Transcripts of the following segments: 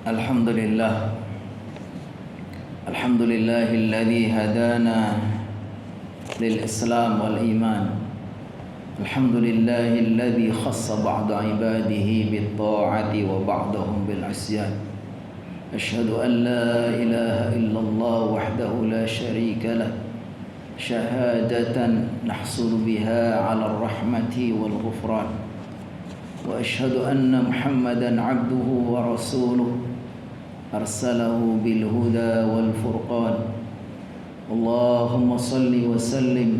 الحمد لله الحمد لله الذي هدانا للإسلام والإيمان. الحمد لله الذي خص بعض عباده بالطاعة وبعضهم بالعصيان. أشهد أن لا إله إلا الله وحده لا شريك له شهادة نحصل بها على الرحمة والغفران. وأشهد أن محمدا عبده ورسوله أرسله بالهدى والفرقان. اللهم صل وسلم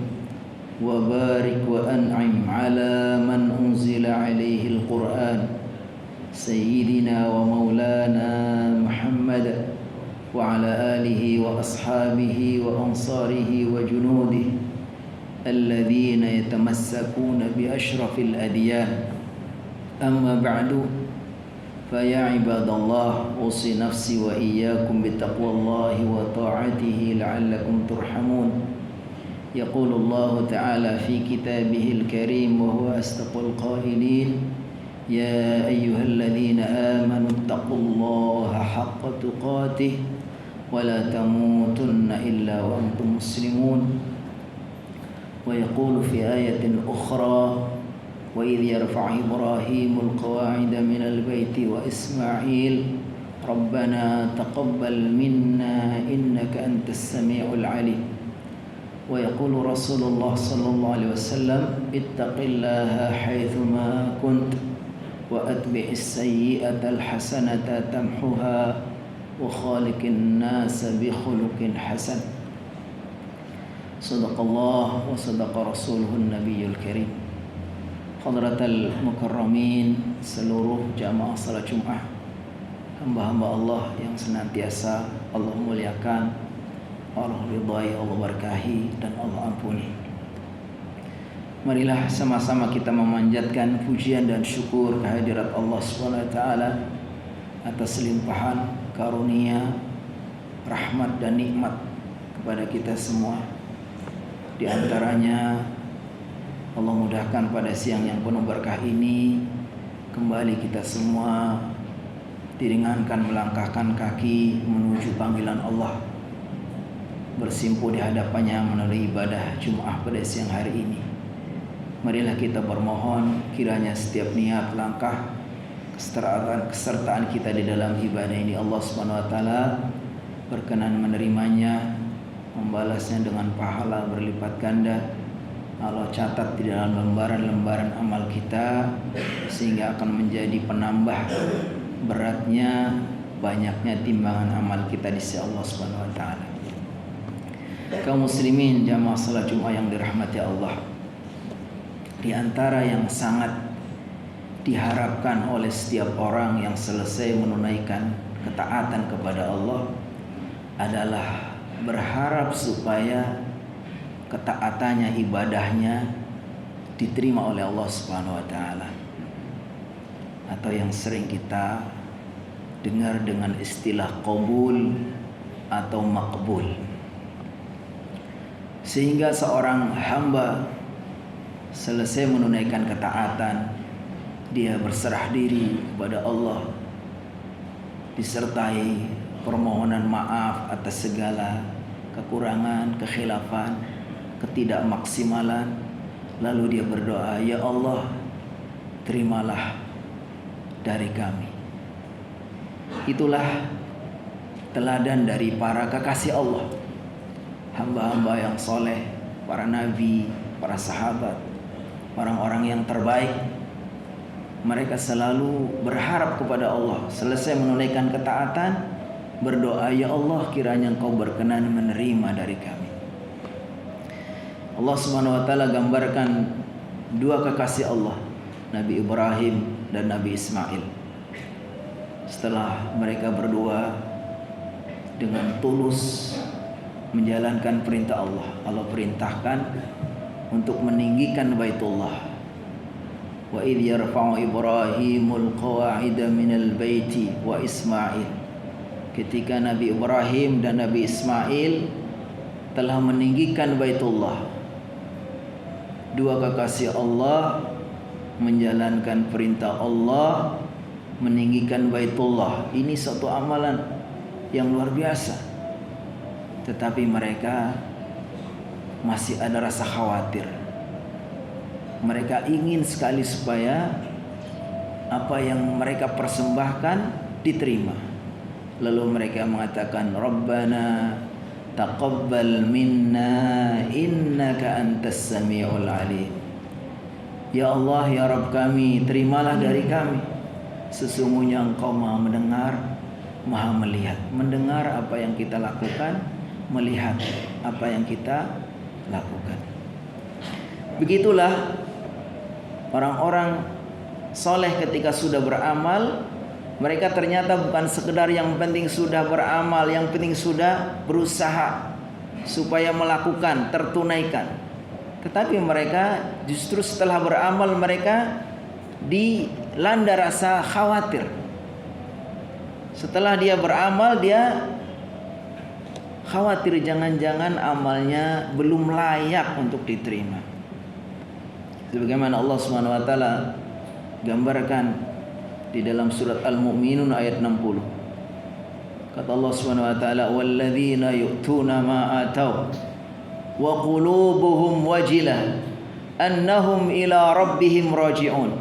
وبارك وأنعم على من أنزل عليه القرآن سيدنا ومولانا محمد وعلى آله وأصحابه وأنصاره وجنوده الذين يتمسكون بأشرف الأديان. أما بعد فيا عباد الله أوصي نفسي وإياكم بتقوى الله وطاعته لعلكم ترحمون. يقول الله تعالى في كتابه الكريم وهو أصدق القائلين: يا أيها الذين آمنوا اتقوا الله حق تقاته ولا تموتن إلا وأنتم مسلمون. ويقول في آية أخرى: وإذ يرفع إبراهيم القواعد من البيت وإسماعيل ربنا تقبل منا إنك أنت السميع العليم. ويقول رسول الله صلى الله عليه وسلم: اتق الله حيثما كنت وأتبع السيئة الحسنة تمحها وخالق الناس بخلق حسن. صدق الله وصدق رسوله النبي الكريم. Hadratal Mukarramin, seluruh jamaah salat Jumat, hamba-hamba Allah yang senantiasa Allah muliakan, Allah ridhai, Allah berkahi, dan Allah ampuni. Marilah sama-sama kita memanjatkan pujian dan syukur kehadirat Allah SWT atas limpahan karunia, rahmat dan nikmat kepada kita semua. Di antaranya Allah mudahkan pada siang yang penuh berkah ini kembali kita semua diringankan melangkahkan kaki menuju panggilan Allah, bersimpuh di hadapannya melalui ibadah Jumat pada siang hari ini. Marilah kita bermohon kiranya setiap niat, langkah, kesertaan kita di dalam ibadah ini Allah SWT berkenan menerimanya, membalasnya dengan pahala berlipat ganda. Allah catat di dalam lembaran-lembaran amal kita sehingga akan menjadi penambah beratnya, banyaknya timbangan amal kita di sisi Allah Subhanahu wa taala. Kaum muslimin jamaah salat Jumat yang dirahmati Allah, di antara yang sangat diharapkan oleh setiap orang yang selesai menunaikan ketaatan kepada Allah adalah berharap supaya ketaatannya, ibadahnya diterima oleh Allah Subhanahu wa taala, atau yang sering kita dengar dengan istilah qabul atau maqbul. Sehingga seorang hamba selesai menunaikan ketaatan, dia berserah diri kepada Allah disertai permohonan maaf atas segala kekurangan, kekhilafan, ketidakmaksimalan, lalu dia berdoa, ya Allah, terimalah dari kami. Itulah teladan dari para kekasih Allah, hamba-hamba yang soleh, para nabi, para sahabat, orang-orang yang terbaik. Mereka selalu berharap kepada Allah, selesai menunaikan ketaatan, berdoa, ya Allah, kiranya Engkau berkenan menerima dari kami. Allah Subhanahu wa taala gambarkan dua kekasih Allah, Nabi Ibrahim dan Nabi Ismail. Setelah mereka berdua dengan tulus menjalankan perintah Allah, Allah perintahkan untuk meninggikan Baitullah. Wa idh yarfa'u Ibrahimul qawa'ida minal baiti wa Ismail. Ketika Nabi Ibrahim dan Nabi Ismail telah meninggikan Baitullah, dua kekasih Allah menjalankan perintah Allah meninggikan Baitullah. Ini satu amalan yang luar biasa. Tetapi mereka masih ada rasa khawatir. Mereka ingin sekali supaya apa yang mereka persembahkan diterima. Lalu mereka mengatakan, Rabbana taqabbal minna innaka antas sami'ul alim. Ya Allah, ya Rabb kami, terimalah dari kami. Sesungguhnya Engkau Maha mendengar, Maha melihat. Mendengar apa yang kita lakukan, melihat apa yang kita lakukan. Begitulah orang-orang soleh ketika sudah beramal, mereka ternyata bukan sekedar yang penting sudah beramal, yang penting sudah berusaha supaya melakukan, tertunaikan. Tetapi mereka justru setelah beramal mereka dilanda rasa khawatir. Setelah dia beramal, dia khawatir jangan-jangan amalnya belum layak untuk diterima. Sebagaimana Allah Subhanahu wa taala gambarkan di dalam surat Al-Mu'minun ayat 60. Kata Allah Subhanahu wa taala, "Walladzina yu'tuna ma atau wa qulubuhum wajilah annahum ila rabbihim raji'un."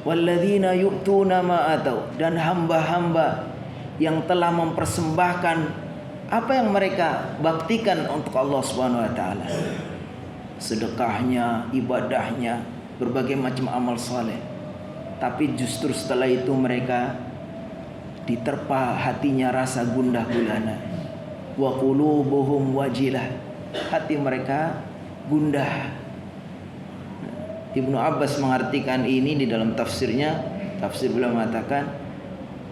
Walladzina yu'tuna ma atau, dan hamba-hamba yang telah mempersembahkan apa yang mereka baktikan untuk Allah Subhanahu wa taala. Sedekahnya, ibadahnya, berbagai macam amal saleh. Tapi justru setelah itu mereka diterpa hatinya rasa gundah gulana. Wa qulubuhum wajilah. Hati mereka gundah. Ibnu Abbas mengartikan ini di dalam tafsirnya. Tafsir beliau mengatakan,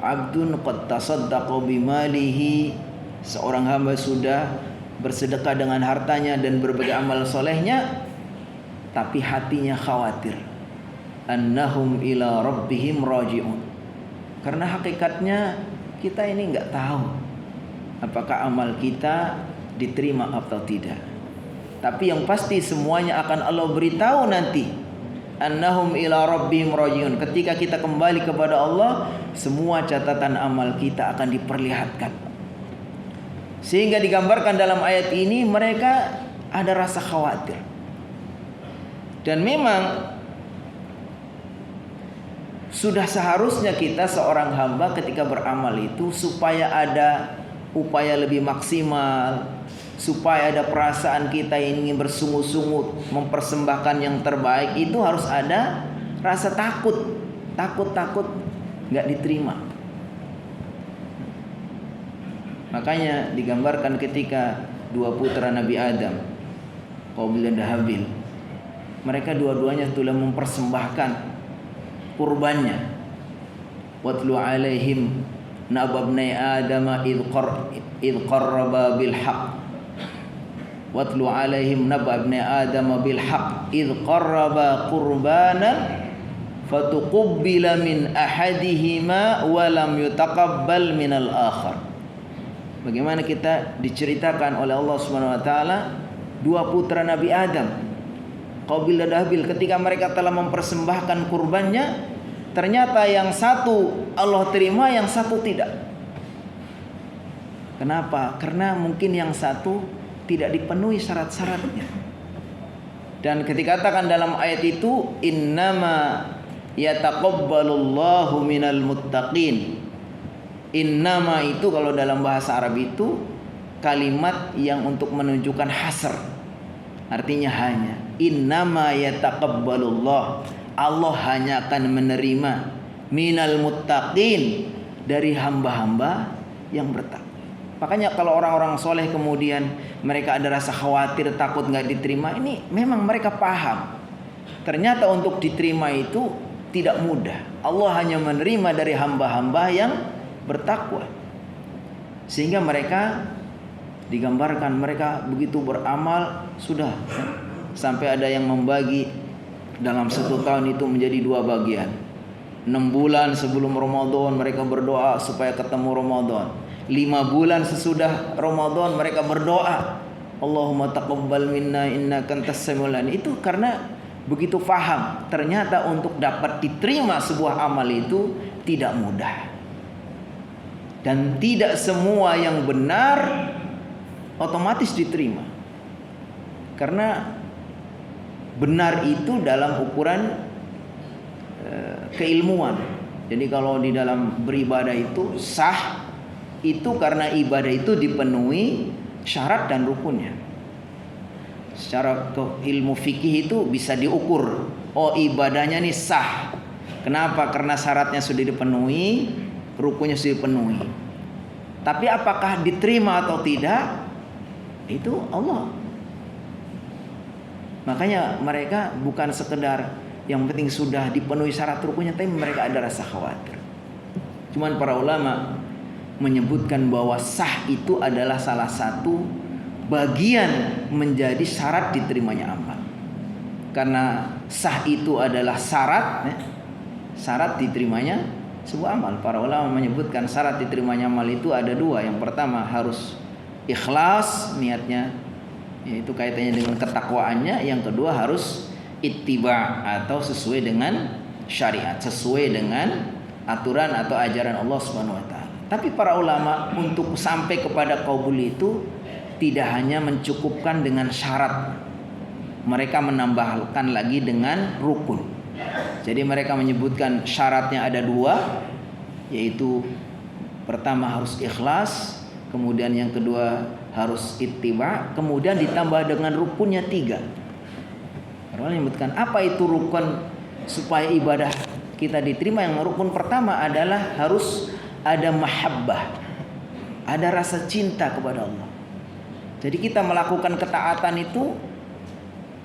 Abdun qad tasaddaqa bimalihi, seorang hamba sudah bersedekah dengan hartanya dan berbagai amal solehnya, tapi hatinya khawatir. Annahum ila rabbihim raji'un. Karena hakikatnya kita ini nggak tahu apakah amal kita diterima atau tidak. Tapi yang pasti semuanya akan Allah beritahu nanti. Annahum ila rabbihim raji'un. Ketika kita kembali kepada Allah, semua catatan amal kita akan diperlihatkan. Sehingga digambarkan dalam ayat ini mereka ada rasa khawatir. Dan memang sudah seharusnya kita seorang hamba ketika beramal itu supaya ada upaya lebih maksimal, supaya ada perasaan kita ingin bersungguh-sungguh mempersembahkan yang terbaik, itu harus ada rasa takut nggak diterima. Makanya digambarkan ketika dua putra Nabi Adam, Qabil dan Habil, mereka dua-duanya telah mempersembahkan kurbannya. Watlu alaihim nababnai adama idh qarraba bil haqq. Watlu alaihim nababnai adama bil haqq idh qarraba qurbanan fatuqubbila min ahadihima wa lam yutaqabbal minal akhar. Bagaimana kita diceritakan oleh Allah Subhanahu wa taala dua putra Nabi Adam, Qabil dan Habil, ketika mereka telah mempersembahkan kurbannya, ternyata yang satu Allah terima, yang satu tidak. Kenapa? Karena mungkin yang satu tidak dipenuhi syarat-syaratnya. Dan ketika katakan dalam ayat itu, innama yataqabbalullahu minal muttaqin. Innama itu kalau dalam bahasa Arab itu kalimat yang untuk menunjukkan hasr. Artinya hanya. Innama yataqabbalullah, Allah hanya akan menerima minal muttaqin, dari hamba-hamba yang bertakwa. Makanya kalau orang-orang soleh kemudian mereka ada rasa khawatir, takut nggak diterima, ini memang mereka paham. Ternyata untuk diterima itu tidak mudah. Allah hanya menerima dari hamba-hamba yang bertakwa. Sehingga mereka digambarkan mereka begitu beramal sudah sampai ada yang membagi dalam satu tahun itu menjadi dua bagian. 6 bulan sebelum Ramadan mereka berdoa supaya ketemu Ramadan. 5 bulan sesudah Ramadan mereka berdoa, Allahumma taqabbal minna innaka antas samiul alim. Itu karena begitu paham, ternyata untuk dapat diterima sebuah amal itu tidak mudah. Dan tidak semua yang benar otomatis diterima. Karena benar itu dalam ukuran keilmuan. Jadi kalau di dalam beribadah itu sah, itu karena ibadah itu dipenuhi syarat dan rukunnya. Secara ilmu fikih itu bisa diukur. Oh, ibadahnya nih sah. Kenapa? Karena syaratnya sudah dipenuhi, rukunnya sudah dipenuhi. Tapi apakah diterima atau tidak, itu Allah. Makanya mereka bukan sekedar yang penting sudah dipenuhi syarat rukunnya, tapi mereka ada rasa khawatir. Cuman para ulama menyebutkan bahwa sah itu adalah salah satu bagian menjadi syarat diterimanya amal. Karena sah itu adalah syarat, syarat diterimanya sebuah amal. Para ulama menyebutkan syarat diterimanya amal itu ada dua. Yang pertama harus ikhlas niatnya, yaitu kaitannya dengan ketakwaannya. Yang kedua harus ittiba atau sesuai dengan syariat, sesuai dengan aturan atau ajaran Allah Subhanahu wa taala. Tapi para ulama untuk sampai kepada qabul itu tidak hanya mencukupkan dengan syarat, mereka menambahkan lagi dengan rukun. Jadi mereka menyebutkan syaratnya ada dua, yaitu pertama harus ikhlas, kemudian yang kedua harus ittiba, kemudian ditambah dengan rukunnya 3. Orang menyebutkan apa itu rukun supaya ibadah kita diterima. Yang rukun pertama adalah harus ada mahabbah, ada rasa cinta kepada Allah. Jadi kita melakukan ketaatan itu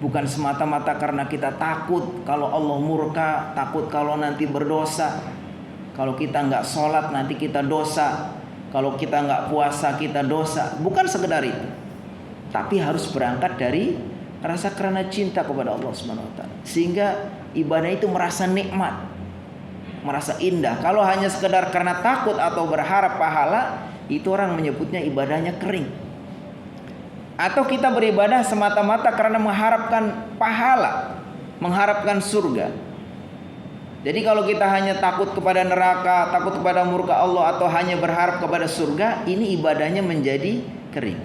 bukan semata-mata karena kita takut kalau Allah murka, takut kalau nanti berdosa, kalau kita nggak sholat nanti kita dosa, kalau kita nggak puasa kita dosa. Bukan sekedar itu, tapi harus berangkat dari rasa karena cinta kepada Allah Subhanahu wa taala, sehingga ibadah itu merasa nikmat, merasa indah. Kalau hanya sekedar karena takut atau berharap pahala, itu orang menyebutnya ibadahnya kering. Atau kita beribadah semata-mata karena mengharapkan pahala, mengharapkan surga. Jadi kalau kita hanya takut kepada neraka, takut kepada murka Allah, atau hanya berharap kepada surga, ini ibadahnya menjadi kering.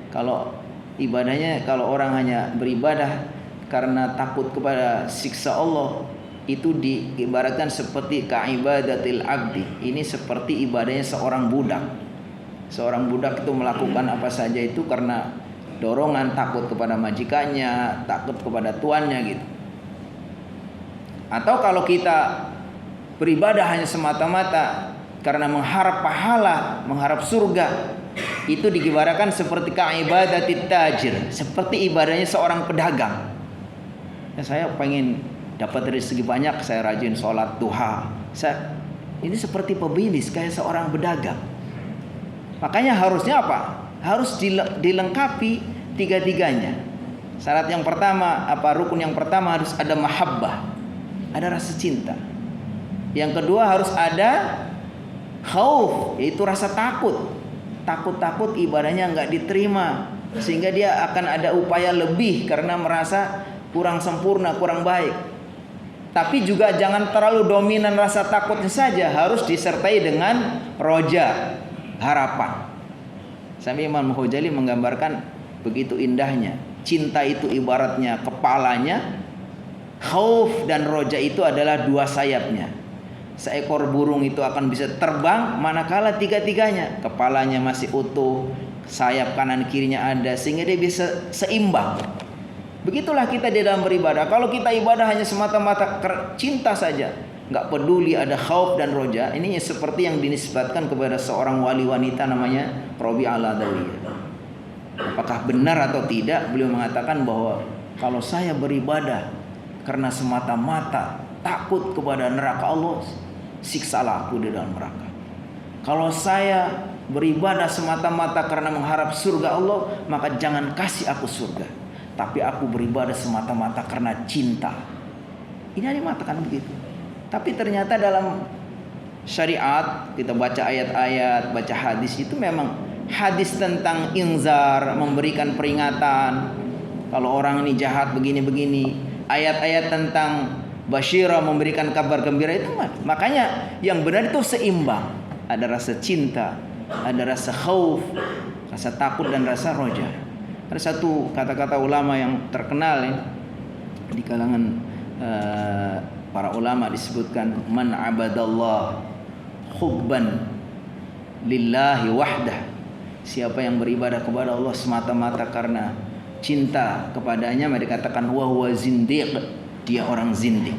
Kalau ibadahnya, kalau orang hanya beribadah karena takut kepada siksa Allah, itu diibaratkan seperti kaibadatil abdi. Ini seperti ibadahnya seorang budak. Seorang budak itu melakukan apa saja itu karena dorongan, takut kepada majikannya, takut kepada tuannya gitu. Atau kalau kita beribadah hanya semata-mata karena mengharap pahala, mengharap surga, itu diibaratkan seperti kaibadatit tajir, seperti ibadahnya seorang pedagang. Ya, saya pengen dapat rezeki banyak, saya rajin sholat duha. Ini seperti pebisnis, kayak seorang pedagang. Makanya harusnya apa? Harus dilengkapi tiga-tiganya. Syarat yang pertama, rukun yang pertama harus ada mahabbah, ada rasa cinta. Yang kedua harus ada khauf, yaitu rasa takut. Takut ibadahnya nggak diterima, sehingga dia akan ada upaya lebih karena merasa kurang sempurna, kurang baik. Tapi juga jangan terlalu dominan rasa takutnya saja, harus disertai dengan roja, harapan. Sampai Imam Ghazali menggambarkan begitu indahnya. Cinta itu ibaratnya kepalanya, khauf dan roja itu adalah dua sayapnya. Seekor burung itu akan bisa terbang manakala tiga-tiganya, kepalanya masih utuh, sayap kanan kirinya ada, sehingga dia bisa seimbang. Begitulah kita di dalam beribadah. Kalau kita ibadah hanya semata-mata cinta saja, nggak peduli ada khauf dan roja, ini seperti yang dinisbatkan kepada seorang wali wanita namanya Rabi'ah al-Adawiyah. Apakah benar atau tidak? Beliau mengatakan bahwa kalau saya beribadah karena semata-mata takut kepada neraka Allah, siksalah aku di dalam neraka. Kalau saya beribadah semata-mata karena mengharap surga Allah, maka jangan kasih aku surga. Tapi aku beribadah semata-mata karena cinta. Ini dikatakan begitu. Tapi ternyata dalam syariat, kita baca ayat-ayat, baca hadis, itu memang hadis tentang inzar, memberikan peringatan. Kalau orang ini jahat begini-begini, ayat-ayat tentang basyirah, memberikan kabar gembira itu makanya yang benar itu seimbang. Ada rasa cinta, ada rasa khauf, rasa takut dan rasa roja. Ada satu kata-kata ulama yang terkenal ya, di kalangan para ulama disebutkan, man abadallah hubban lillahi wahdah. Siapa yang beribadah kepada Allah semata-mata karena cinta kepadanya, mereka dikatakan wa huwa zindiq, dia orang zindik.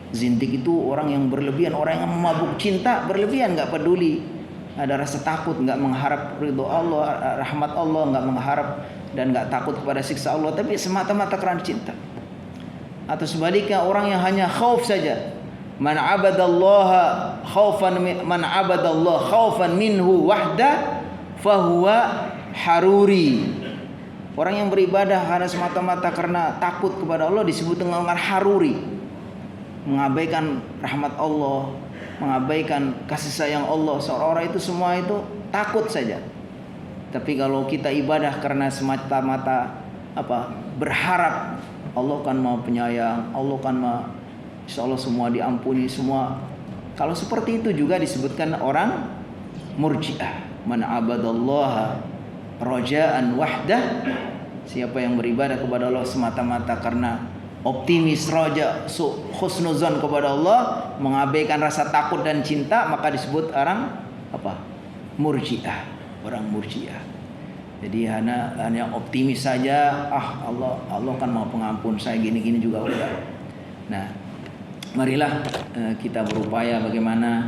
Zindik itu orang yang berlebihan, orang yang mabuk cinta berlebihan, nggak peduli, ada rasa takut, nggak mengharap ridho Allah, rahmat Allah, nggak mengharap dan nggak takut kepada siksa Allah, tapi semata-mata karena cinta. Atau sebaliknya orang yang hanya khauf saja, man abadallaha khaufan minhu wahda fahuwa haruri. Orang yang beribadah karena semata-mata karena takut kepada Allah disebut dengan orang haruri, mengabaikan rahmat Allah, mengabaikan kasih sayang Allah. Seorang itu semua itu takut saja. Tapi kalau kita ibadah karena semata-mata berharap Allah kan Maha Penyayang, Allah kan Maha, insya Allah semua diampuni semua. Kalau seperti itu juga disebutkan orang murji'ah. Man abadallaha raja'an wahdah. Siapa yang beribadah kepada Allah semata-mata karena optimis, raja, husnuzan kepada Allah, mengabaikan rasa takut dan cinta, maka disebut orang murji'ah. Orang murji'ah. Jadi hanya optimis saja, Allah kan Maha Pengampun, saya gini-gini juga udah. Nah, marilah kita berupaya bagaimana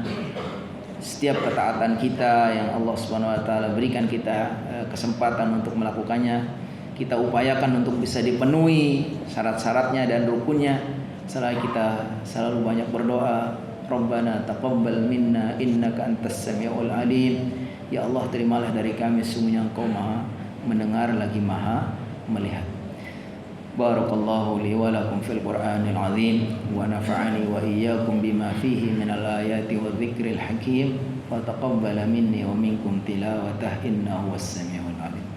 setiap ketaatan kita yang Allah Subhanahu wa taala berikan kita kesempatan untuk melakukannya, kita upayakan untuk bisa dipenuhi syarat-syaratnya dan rukunnya. Setelah kita selalu banyak berdoa, Rabbana taqabbal minna innaka antas samiul alim. Ya Allah, terimalah dari kami, sungguhnya Engkau Maha mendengar lagi Maha melihat. Barakallahu li wa lakum fil Qur'anil azim wa nafa'ani wa iyyakum bima fihi minal ayati wa dzikril hakim wa taqabbala minni wa minkum tilawatah innahu was-sami'ul alim.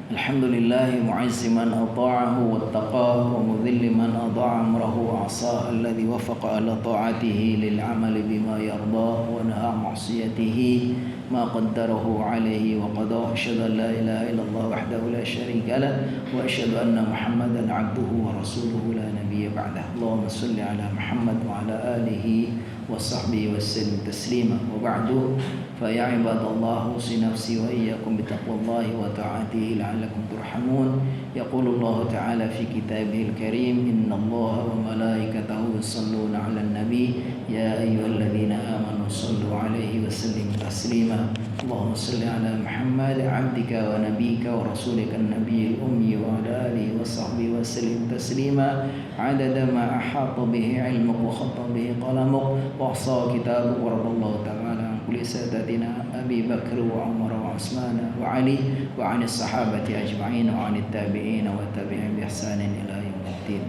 Alhamdulillah mu'izzi man ata'ahu wattaqahu wa mudhilli man adha'a amrahu wa 'asahu alladhi wafaqa ala ta'atihi lil 'amali bima yardah wa nahaa 'an ma'siyatihi ma qaddarahu 'alayhi wa qadahu. Asyhadu an la ilaha illallah wahdahu la syarika lah wa asyhadu anna Muhammadan 'abduhu wa rasuluhu la nabiyya ba'dah. Allahumma shalli ala Muhammad wa ala alihi wa sahbihi wa sallim taslima. Wa ba'du fa ya ibadallah usi nafsi wa iyyakum bi taqwallahi wa ta'atihi la'allakum turhamun. Yaqulu Allah ta'ala fi kitabihil karim, innallaha wa malaikatahu yusalluna 'alan nabi ya ayyuhalladzina amanu sallu 'alaihi wa sallimu taslima. Allahumma shalli ala Muhammad 'abdika wa nabiyyika wa rasulika an-nabiyil ummi wa ala alihi wa sahbihi wa sallim taslima 'adada ma ahata bihi 'ilmuk wa khatta bihi qalamuk wa ahsa kitabuk wa radallahu ta'ala kulli sadatina Abi Bakr wa Umar wa Utsman wa Ali wa 'anil sahabati ajma'in wa 'anit tabi'in wa tabi'in bi ihsanin ila yaumiddin.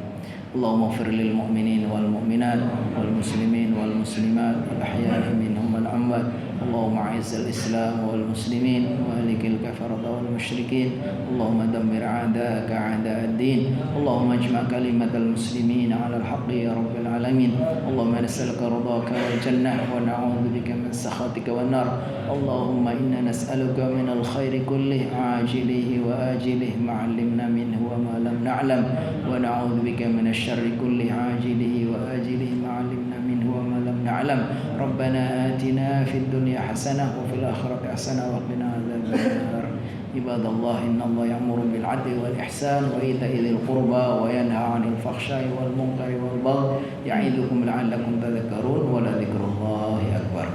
Allahumma ighfir lil mu'minin wal mu'minat wal muslimin wal muslimat wal ahya'i minhum wal amwat. Allahumma a'izzal Islam wal muslimin wa ahlikil kafarata wal musyrikin. Allahumma dammir a'da'aka a'da'ad-din. Allahumma ijma' kalimatal muslimin 'alal haqqi ya rabbil alamin. Allahumma nas'aluka ridhaka wal jannah wa na'udzu bika min sakhatika wan nar. Allahumma inna nas'aluka minal khairi kullih 'ajilihi wa ajilihi ma 'allimna minhu wa ma lam na'lam wa na'udzu bika minasy syarri kullih 'ajilihi wa ajilihi ma 'allimna minhu wa ma lam na'lam. Rabbana atina fid dunya hasanah wa fil akhirati hasanah wa qina adzabannar. Ibadallah, innallaha ya'muru bil 'adli wal ihsan wa ita'i dzil qurba wa yanha 'anil fakhsha'i wal munkari wal baghi ya'idukum la'allakum tadhakkarun wa la dzikrullahi akbar.